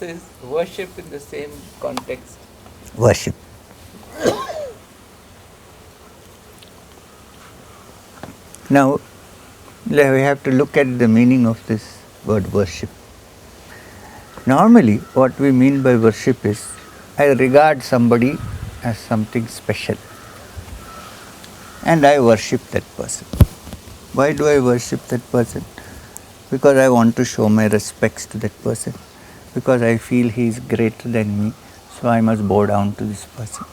is worship in the same context? Worship. Now, we have to look at the meaning of this word worship. Normally, what we mean by worship is, I regard somebody as something special and I worship that person. Why do I worship that person? Because I want to show my respects to that person. Because I feel he is greater than me, so I must bow down to this person.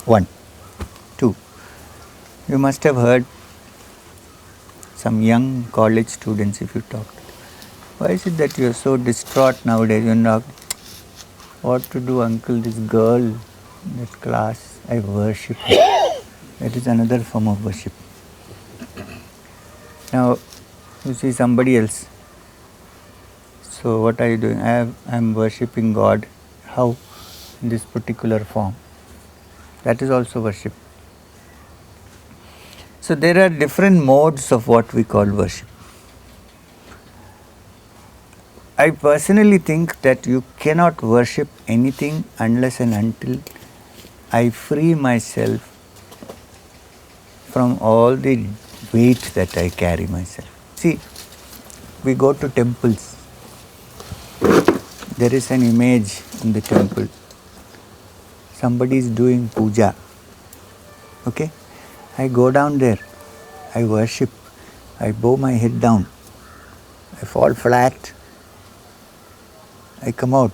1. 2. You must have heard some young college students, if you talk to them, why is it that you are so distraught nowadays? You're not, what to do, uncle, this girl in that class, I worship her. That is another form of worship. Now, you see somebody else. So what are you doing? I am worshipping God. How? In this particular form. That is also worship. So there are different modes of what we call worship. I personally think that you cannot worship anything unless and until I free myself from all the weight that I carry myself. See, we go to temples. There is an image in the temple. Somebody is doing puja. Okay? I go down there. I worship. I bow my head down. I fall flat. I come out.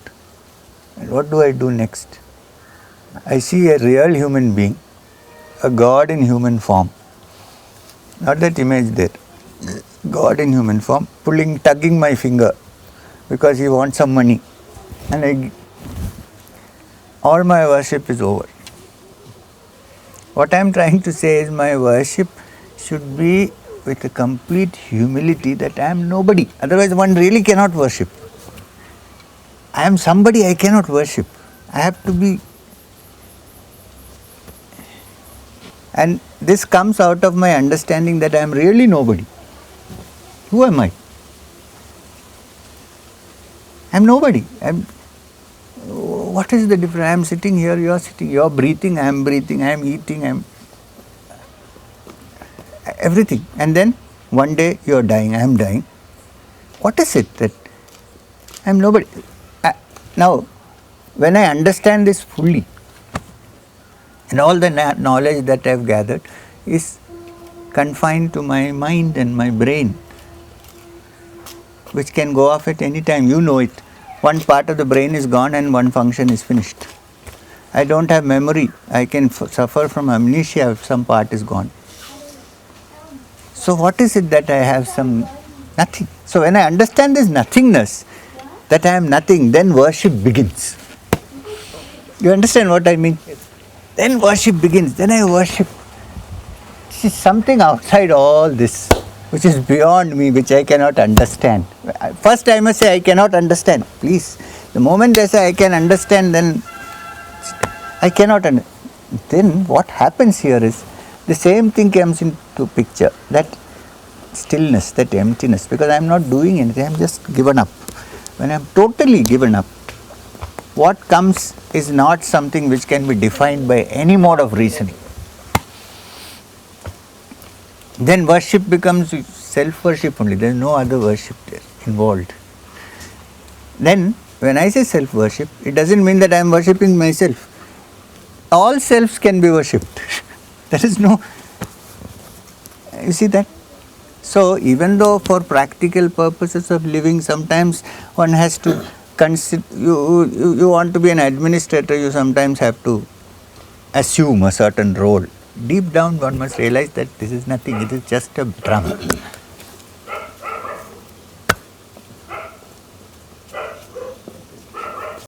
And what do I do next? I see a real human being, a God in human form. Not that image there. God in human form, tugging my finger because he wants some money. And all my worship is over. What I am trying to say is my worship should be with a complete humility that I am nobody. Otherwise one really cannot worship. I am somebody I cannot worship. I have to be. And this comes out of my understanding that I am really nobody. Who am I? I am nobody. What is the difference? I am sitting here, you are sitting, you are breathing, I am breathing, I am eating, I am everything. And then one day you are dying, I am dying. What is it that I am nobody? Now, when I understand this fully, and all the knowledge that I have gathered is confined to my mind and my brain, which can go off at any time. You know it. One part of the brain is gone and one function is finished. I don't have memory. I can suffer from amnesia if some part is gone. So what is it that I have some nothing? So when I understand this nothingness, that I am nothing, then worship begins. You understand what I mean? Then worship begins. Then I worship. This is something outside all this, which is beyond me, which I cannot understand. First I must say I cannot understand. Please. The moment I say I can understand, then I cannot understand. Then what happens here is, the same thing comes into picture. That stillness, that emptiness. Because I am not doing anything. I am just given up. When I am totally given up, what comes is not something which can be defined by any mode of reasoning. Then worship becomes self-worship only. There is no other worship there involved. Then, when I say self-worship, it doesn't mean that I am worshipping myself. All selves can be worshipped. There is no... You see that? So, even though for practical purposes of living, sometimes one has to consider... You want to be an administrator, you sometimes have to assume a certain role. Deep down one must realize that this is nothing, it is just a drum.